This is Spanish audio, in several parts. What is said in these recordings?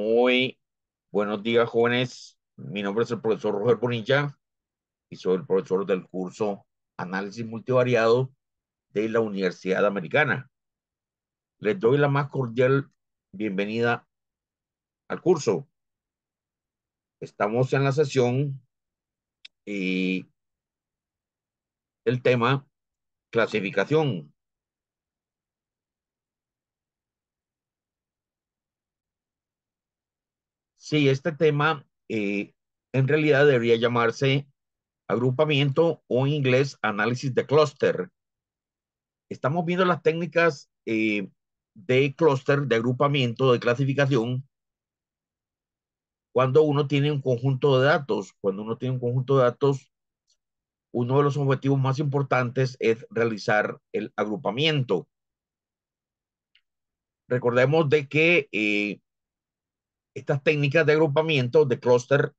Muy buenos días, jóvenes. Mi nombre es el profesor Roger Bonilla y soy el profesor del curso Análisis Multivariado de la Universidad Americana. Les doy la más cordial bienvenida al curso. Estamos en la sesión y el tema clasificación. Sí, este tema en realidad debería llamarse agrupamiento o en inglés análisis de clúster. Estamos viendo las técnicas de clúster, de agrupamiento, de clasificación, cuando uno tiene un conjunto de datos. Cuando uno tiene un conjunto de datos, uno de los objetivos más importantes es realizar el agrupamiento. Recordemos de que estas técnicas de agrupamiento, de clúster,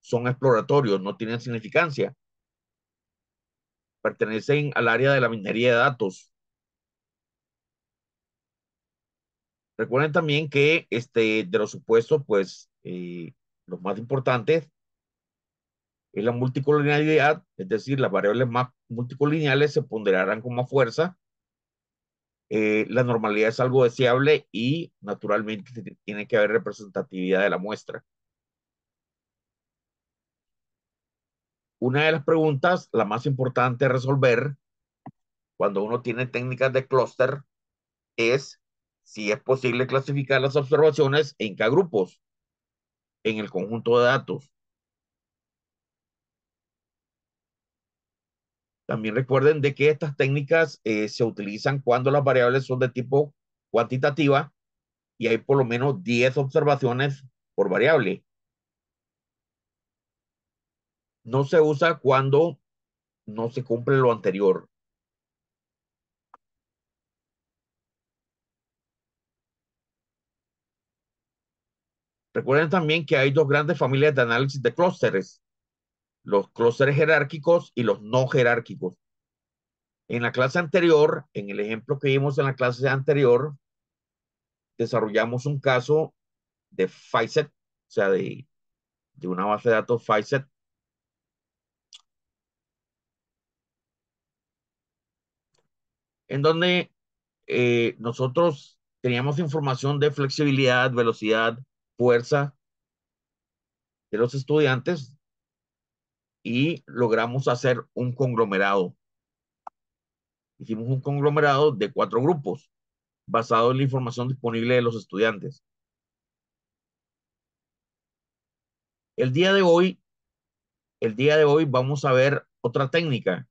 son exploratorios, no tienen significancia. Pertenecen al área de la minería de datos. Recuerden también que de los supuestos, pues, los más importantes es la multicolinialidad, es decir, las variables más multicoliniales se ponderarán con más fuerza. La normalidad es algo deseable y naturalmente tiene que haber representatividad de la muestra. Una de las preguntas, la más importante a resolver cuando uno tiene técnicas de clúster, es si es posible clasificar las observaciones en qué grupos en el conjunto de datos. También recuerden de que estas técnicas se utilizan cuando las variables son de tipo cuantitativa y hay por lo menos 10 observaciones por variable. No se usa cuando no se cumple lo anterior. Recuerden también que hay dos grandes familias de análisis de clústeres, los clústeres jerárquicos y los no jerárquicos. En la clase anterior, en el ejemplo que vimos en la clase anterior, desarrollamos un caso de FISET, o sea, de una base de datos FISET, en donde nosotros teníamos información de flexibilidad, velocidad, fuerza de los estudiantes y logramos hacer un conglomerado. Hicimos un conglomerado de 4 grupos basado en la información disponible de los estudiantes. El día de hoy, el día de hoy vamos a ver otra técnica.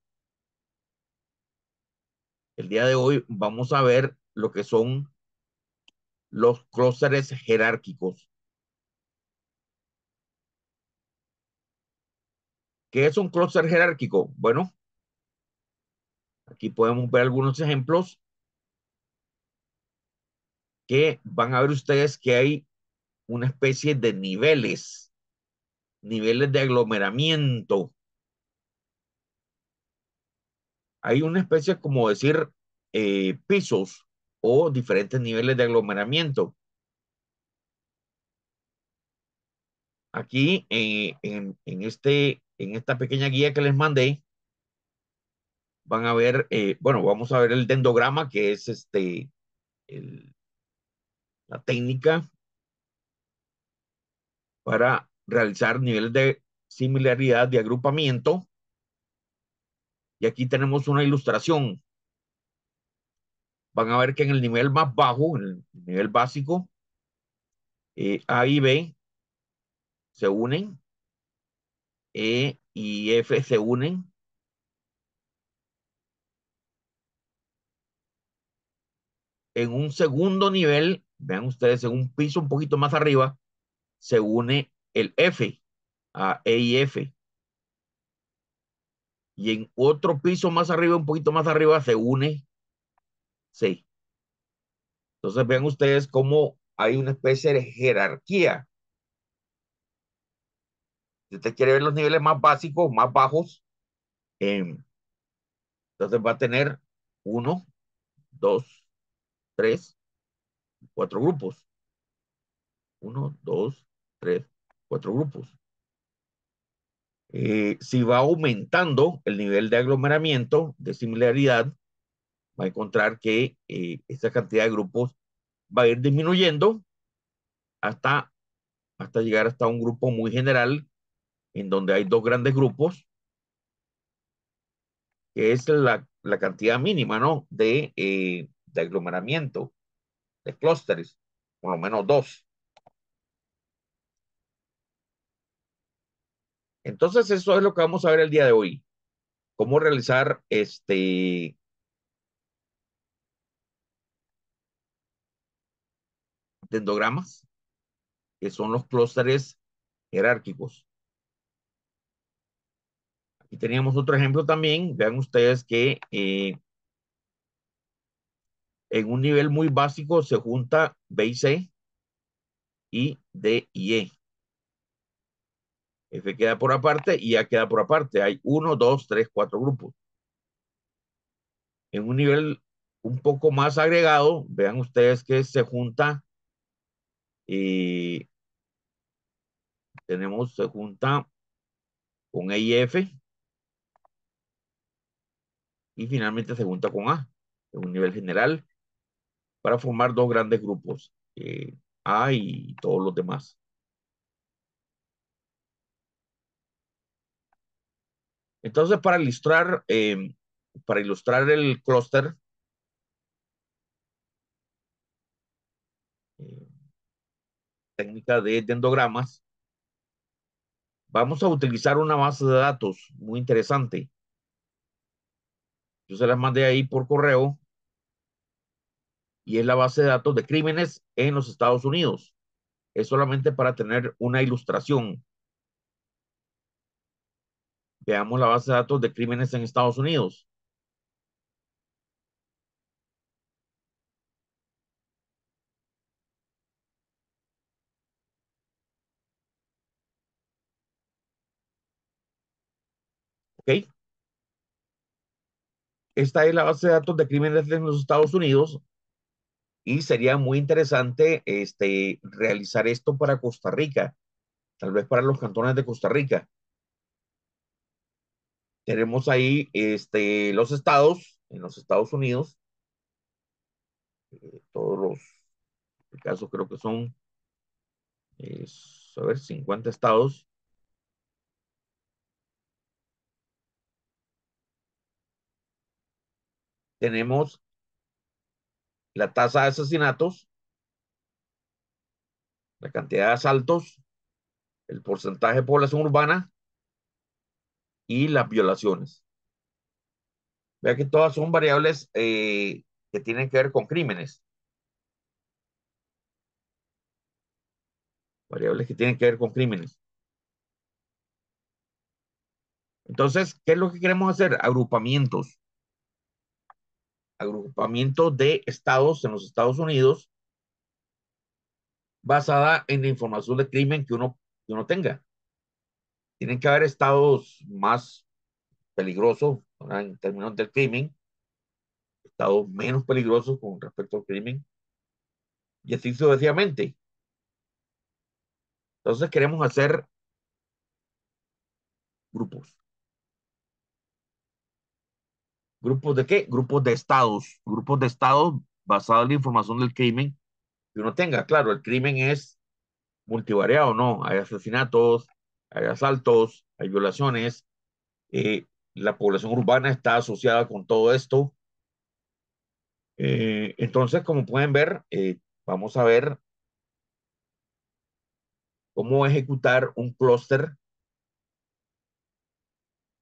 El día de hoy vamos a ver lo que son los clústeres jerárquicos. ¿Qué es un clúster jerárquico? Bueno, aquí podemos ver algunos ejemplos que van a ver ustedes que hay una especie de niveles de aglomeramiento. Hay una especie como decir pisos o diferentes niveles de aglomeramiento. Aquí en esta pequeña guía que les mandé, van a ver, bueno, vamos a ver el dendrograma, que es el- la técnica para realizar niveles de similaridad de agrupamiento. Y aquí tenemos una ilustración. Van a ver que en el nivel más bajo, en el nivel básico, A y B se unen, E y F se unen. En un segundo nivel, vean ustedes, en un piso un poquito más arriba, se une el F a E y F. Y en otro piso más arriba, un poquito más arriba, se une C. Entonces vean ustedes cómo hay una especie de jerarquía. Si usted quiere ver los niveles más básicos, más bajos, eh, entonces va a tener uno, dos, tres, 4 grupos. Uno, dos, tres, cuatro grupos. Si va aumentando el nivel de aglomeramiento, de similaridad, va a encontrar que esa cantidad de grupos va a ir disminuyendo hasta, hasta llegar hasta un grupo muy general, en donde hay dos grandes grupos, que es la cantidad mínima, ¿no? De aglomeramiento, de clústeres, por lo menos dos. Entonces, eso es lo que vamos a ver el día de hoy. Cómo realizar dendogramas, que son los clústeres jerárquicos. Aquí teníamos otro ejemplo también. Vean ustedes que en un nivel muy básico se junta B y C y D y E. F queda por aparte y A queda por aparte. Hay uno, dos, tres, cuatro grupos. En un nivel un poco más agregado, vean ustedes que se junta, eh, se junta con E y F y finalmente se junta con A en un nivel general para formar dos grandes grupos, A y todos los demás. Entonces, para ilustrar el clúster, eh, técnica de dendogramas, vamos a utilizar una base de datos muy interesante. Yo se las mandé ahí por correo y es la base de datos de crímenes en los Estados Unidos. Es solamente para tener una ilustración. Veamos la base de datos de crímenes en Estados Unidos. ¿Ok? Esta es la base de datos de crímenes en los Estados Unidos y sería muy interesante realizar esto para Costa Rica, tal vez para los cantones de Costa Rica. Tenemos ahí los estados, en los Estados Unidos, todos los casos creo que son, a ver, 50 estados. Tenemos la tasa de asesinatos, la cantidad de asaltos, el porcentaje de población urbana y las violaciones. Vea que todas son variables que tienen que ver con crímenes, variables que tienen que ver con crímenes. Entonces, ¿qué es lo que queremos hacer? Agrupamientos de estados en los Estados Unidos basada en la información de crimen que uno tenga. Tienen que haber estados más peligrosos, ¿verdad? En términos del crimen, estados menos peligrosos con respecto al crimen, y así sucesivamente. Entonces queremos hacer grupos. ¿Grupos de qué? Grupos de estados. Grupos de estados basados en la información del crimen que uno tenga. Claro, el crimen es multivariado, ¿no? Hay asesinatos, hay asaltos, hay violaciones. La población urbana está asociada con todo esto. Entonces, como pueden ver, vamos a ver cómo ejecutar un clúster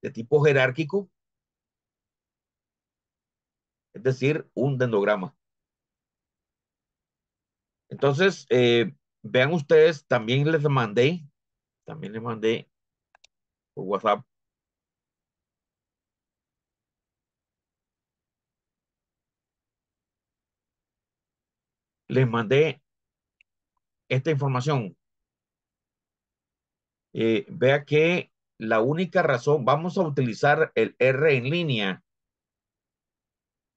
de tipo jerárquico, es decir, un dendrograma. Entonces, vean ustedes, también les mandé por WhatsApp, les mandé esta información. Vea que la única razón, vamos a utilizar el R en línea.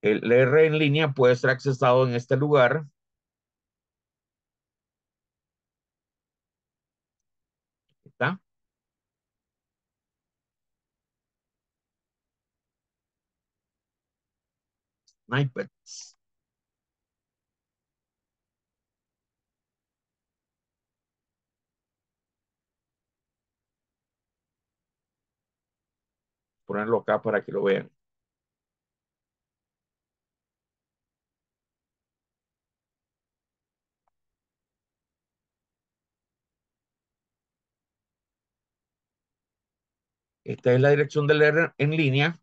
El R en línea puede ser accesado en este lugar Snippets. Ponerlo acá para que lo vean. Esta es la dirección del Learner en línea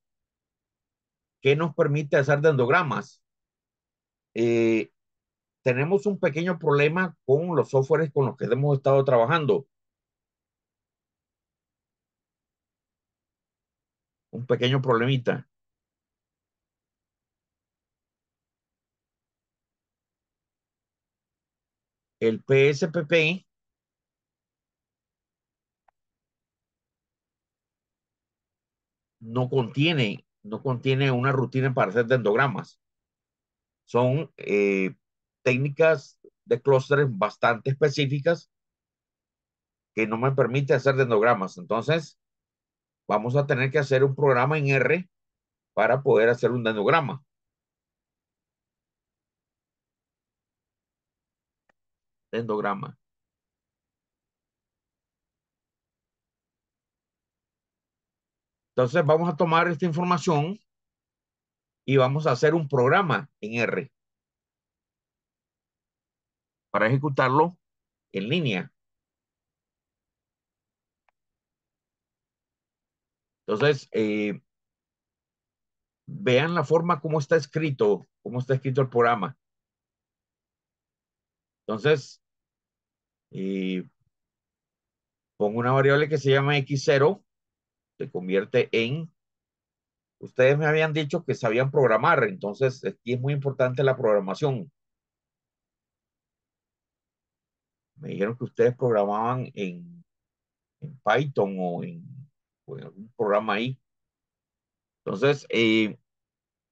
que nos permite hacer dendrogramas. Eh, tenemos un pequeño problema con los softwares con los que hemos estado trabajando. Un pequeño problemita. El PSPP no contiene una rutina para hacer dendrogramas. Son técnicas de clústeres bastante específicas que no me permite hacer dendrogramas. Entonces, vamos a tener que hacer un programa en R para poder hacer un dendrograma. Dendrograma. Entonces, vamos a tomar esta información y vamos a hacer un programa en R para ejecutarlo en línea. Entonces, vean la forma cómo está escrito el programa. Entonces, eh, pongo una variable que se llama x0, se convierte en, ustedes me habían dicho que sabían programar, entonces aquí es muy importante la programación. Me dijeron que ustedes programaban en Python o en algún programa ahí. Entonces,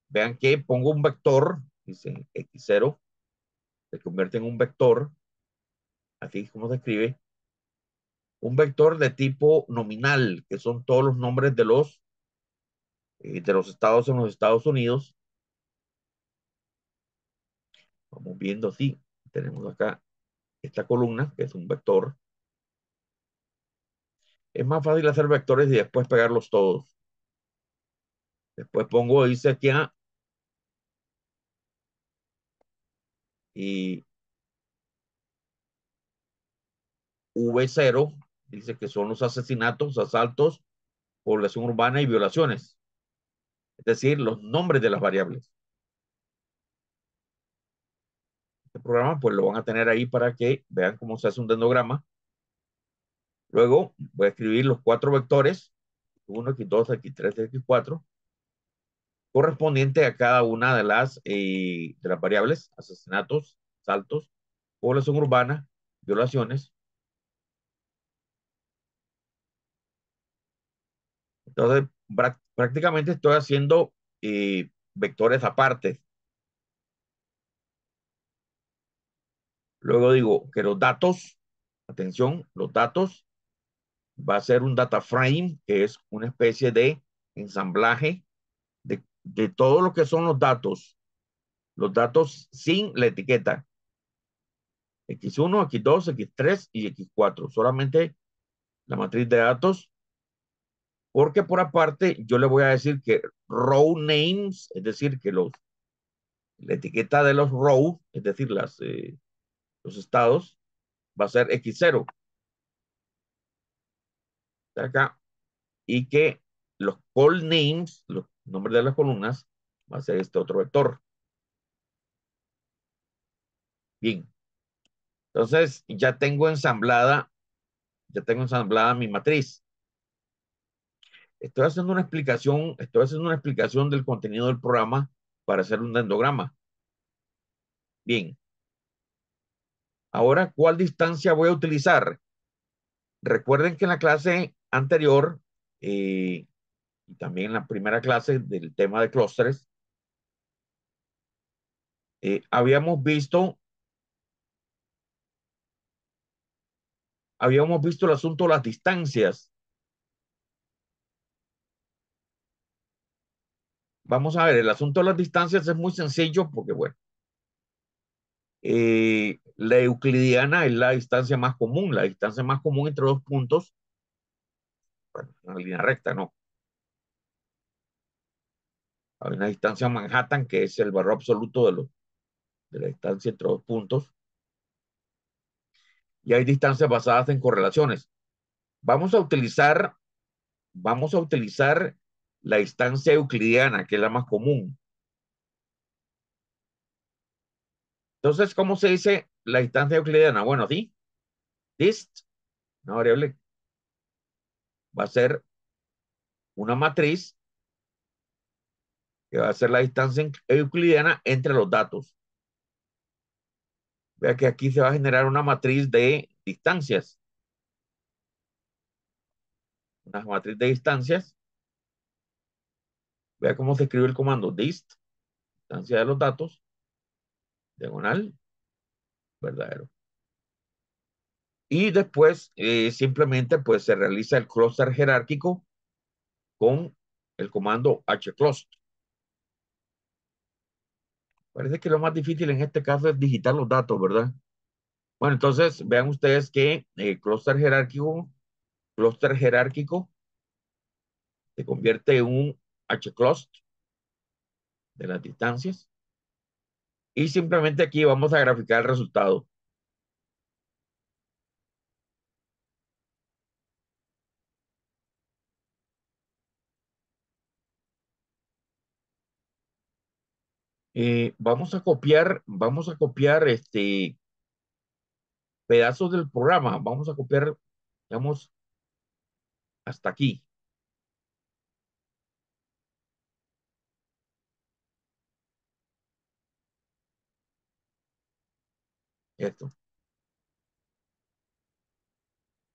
vean que pongo un vector, dice x0, se convierte en un vector, así es como se escribe, un vector de tipo nominal, que son todos los nombres de los estados en los Estados Unidos. Vamos viendo así. Tenemos acá esta columna, que es un vector. Es más fácil hacer vectores y después pegarlos todos. Después pongo, dice aquí, y V0, dice que son los asesinatos, asaltos, población urbana y violaciones. Es decir, los nombres de las variables. Este programa, pues lo van a tener ahí para que vean cómo se hace un dendrograma. Luego voy a escribir los cuatro vectores, x1, x2, x3, x4, correspondiente a cada una de las variables, asesinatos, asaltos, población urbana, violaciones. Entonces, prácticamente estoy haciendo vectores aparte. Luego digo que los datos, atención, los datos va a ser un data frame, que es una especie de ensamblaje de todo lo que son los datos sin la etiqueta. X1, X2, X3 y X4. Solamente la matriz de datos, porque por aparte yo le voy a decir que row names, es decir, que la etiqueta de los row, es decir, los estados, va a ser X0 de acá, y que los call names, los nombres de las columnas, va a ser este otro vector. Bien, entonces ya tengo ensamblada mi matriz. Estoy haciendo una explicación del contenido del programa para hacer un dendrograma. Bien, ahora, ¿cuál distancia voy a utilizar? Recuerden que en la clase anterior y también en la primera clase del tema de clústeres, habíamos visto el asunto de las distancias. vamos a ver, el asunto de las distancias es muy sencillo porque, bueno, la euclidiana es la distancia más común. La distancia más común entre dos puntos, bueno, una línea recta, ¿no? Hay una distancia Manhattan, que es el valor absoluto de la distancia entre dos puntos, y hay distancias basadas en correlaciones. Vamos a utilizar, vamos a utilizar la distancia euclidiana, que es la más común. Entonces, ¿cómo se dice la distancia euclidiana? Bueno, sí, dist, una variable, va a ser una matriz que va a ser la distancia euclidiana entre los datos. Vea que aquí se va a generar una matriz de distancias. Una matriz de distancias. Vea cómo se escribe el comando dist, distancia de los datos, diagonal, verdadero. Y después simplemente pues se realiza el clúster jerárquico con el comando hclust. Parece que lo más difícil en este caso es digitar los datos, ¿verdad? Bueno, entonces vean ustedes que clúster jerárquico se convierte en un hclust de las distancias. Y simplemente aquí vamos a graficar el resultado. Vamos a copiar pedazos del programa. Vamos a copiar, digamos, hasta aquí. Esto.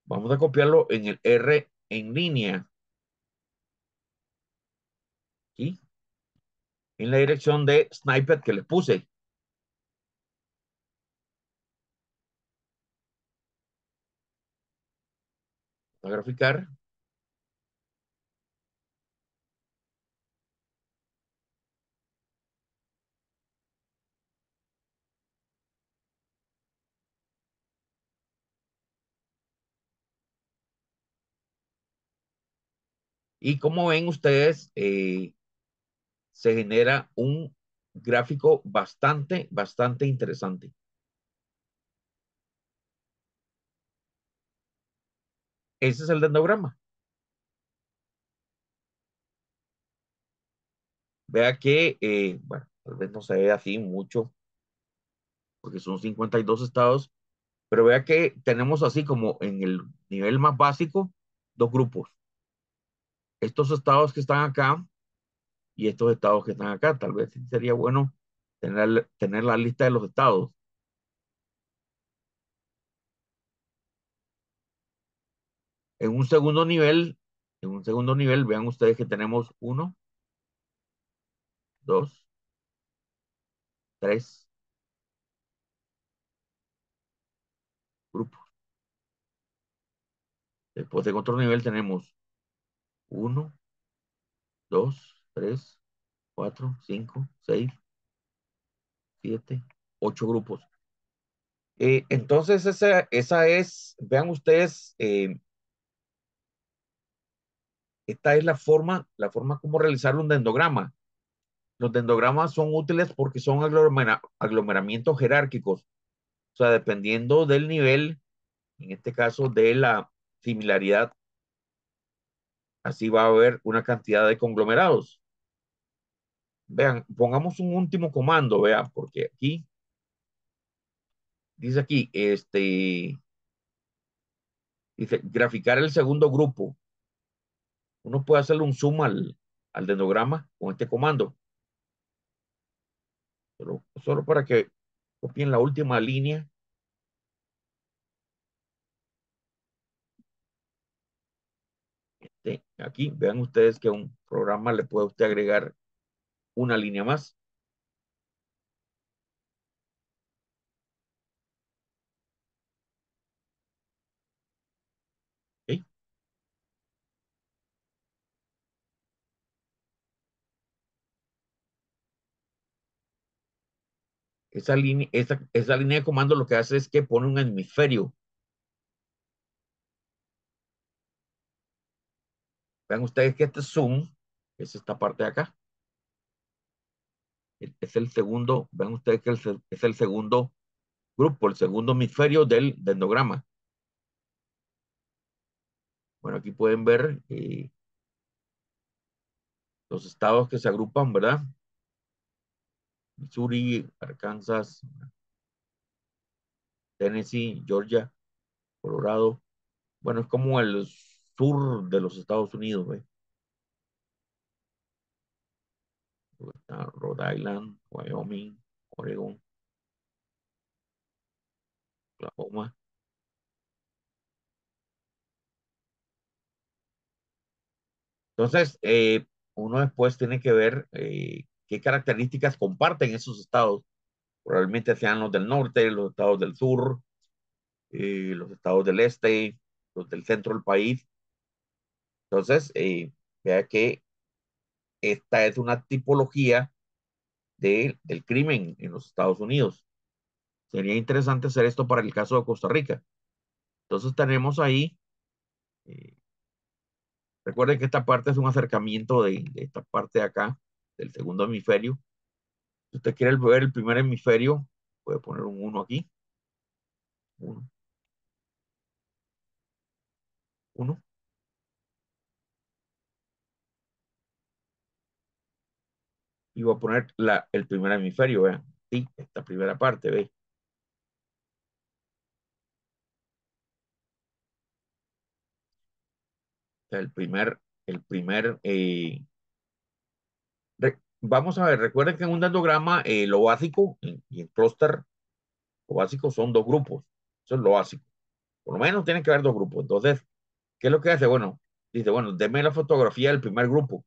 Vamos a copiarlo en el R en línea. ¿Sí? En la dirección de snippet que le puse. Voy a graficar. Y como ven ustedes, se genera un gráfico bastante interesante. Ese es el dendrograma. Vea que, bueno, tal vez no se ve así mucho, porque son 52 estados, pero vea que tenemos así como en el nivel más básico, dos grupos. Estos estados que están acá y estos estados que están acá. Tal vez sería bueno tener la lista de los estados. En un segundo nivel, en un segundo nivel, vean ustedes que tenemos uno, dos, tres grupos. Después en otro nivel tenemos uno, dos, tres, cuatro, cinco, seis, siete, ocho grupos. Entonces, esa es, vean ustedes, esta es la forma como realizar un dendrograma. Los dendrogramas son útiles porque son aglomeramientos jerárquicos. O sea, dependiendo del nivel, en este caso de la similaridad, así va a haber una cantidad de conglomerados. Vean, pongamos un último comando, vean, porque aquí, dice aquí, dice graficar el segundo grupo. Uno puede hacerle un zoom al dendrograma con este comando, solo para que copien la última línea. Aquí, vean ustedes que a un programa le puede usted agregar una línea más. ¿Ok? esa línea de comando lo que hace es que pone un hemisferio. Vean ustedes que este zoom es esta parte de acá. Es el segundo, vean ustedes que es el segundo grupo, el segundo hemisferio del dendrograma. Bueno, aquí pueden ver los estados que se agrupan, ¿verdad? Missouri, Arkansas, Tennessee, Georgia, Colorado. Bueno, es como el sur de los Estados Unidos, ¿ve? Está Rhode Island, Wyoming, Oregon, Oklahoma. Entonces, uno después tiene que ver qué características comparten esos estados. Probablemente sean los del norte, los estados del sur, los estados del este, los del centro del país. Entonces, vea que esta es una tipología del crimen en los Estados Unidos. Sería interesante hacer esto para el caso de Costa Rica. Entonces tenemos ahí, eh, recuerden que esta parte es un acercamiento de esta parte de acá, del segundo hemisferio. Si usted quiere ver el primer hemisferio, puede poner un uno aquí, uno, uno, y voy a poner el primer hemisferio, vean, sí, esta primera parte, ve. O sea, vamos a ver, recuerden que en un dendrograma lo básico y en clúster, lo básico son dos grupos, eso es lo básico, por lo menos tienen que haber dos grupos. Entonces, ¿qué es lo que hace? Bueno, dice, bueno, deme la fotografía del primer grupo.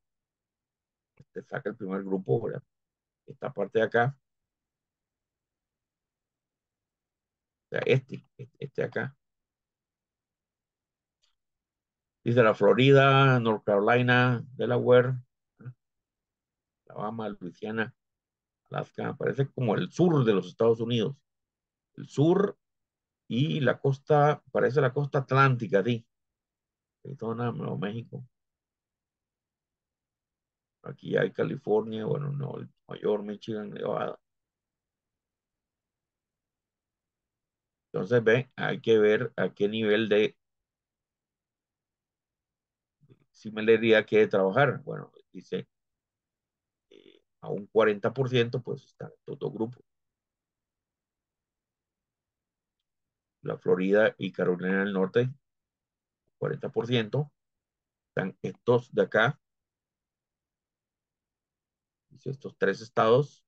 Te saca el primer grupo, ¿verdad? Esta parte de acá, o sea, este de acá. Dice la Florida, North Carolina, Delaware, Alabama, Luisiana, Alaska. Parece como el sur de los Estados Unidos. El sur y la costa, parece la costa atlántica, sí. Arizona, Nuevo México. Aquí hay California, bueno, no, Nueva York, Michigan, Nevada. Entonces, ve, hay que ver a qué nivel de similaridad quiere trabajar. Bueno, dice a un 40%, pues están estos dos grupos. La Florida y Carolina del Norte, 40%. Están estos de acá, dice estos tres estados,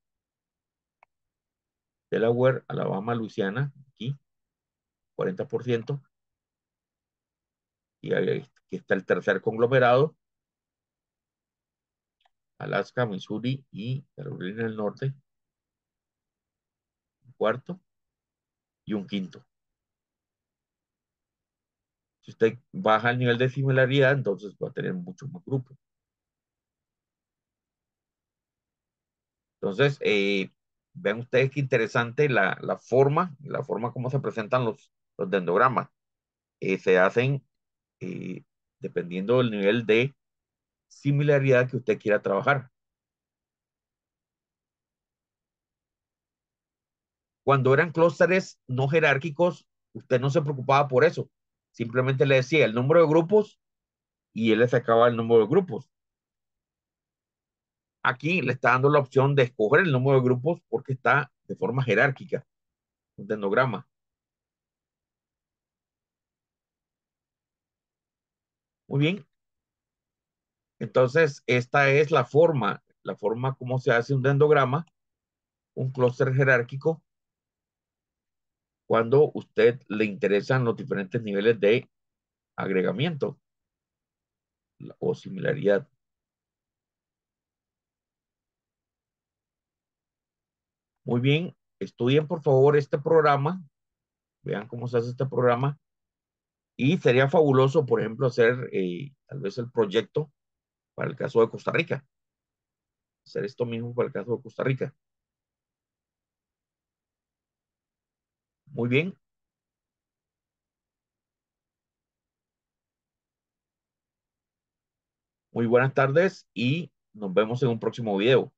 Delaware, Alabama, Luisiana, aquí, 40%. Y aquí está el tercer conglomerado, Alaska, Missouri y Carolina del Norte, un cuarto y un quinto. Si usted baja el nivel de similaridad, entonces va a tener muchos más grupos. Entonces, vean ustedes qué interesante la forma como se presentan los dendrogramas. Se hacen eh, dependiendo del nivel de similaridad que usted quiera trabajar. Cuando eran clústeres no jerárquicos, usted no se preocupaba por eso. Simplemente le decía el número de grupos y él le sacaba el número de grupos. Aquí le está dando la opción de escoger el número de grupos porque está de forma jerárquica, un dendrograma. Muy bien, entonces esta es la forma como se hace un dendrograma, un clúster jerárquico, cuando usted le interesan los diferentes niveles de agregamiento o similaridad. Muy bien, estudien por favor este programa, vean cómo se hace este programa y sería fabuloso, por ejemplo, hacer tal vez el proyecto para el caso de Costa Rica, hacer esto mismo para el caso de Costa Rica. Muy bien, muy buenas tardes y nos vemos en un próximo video.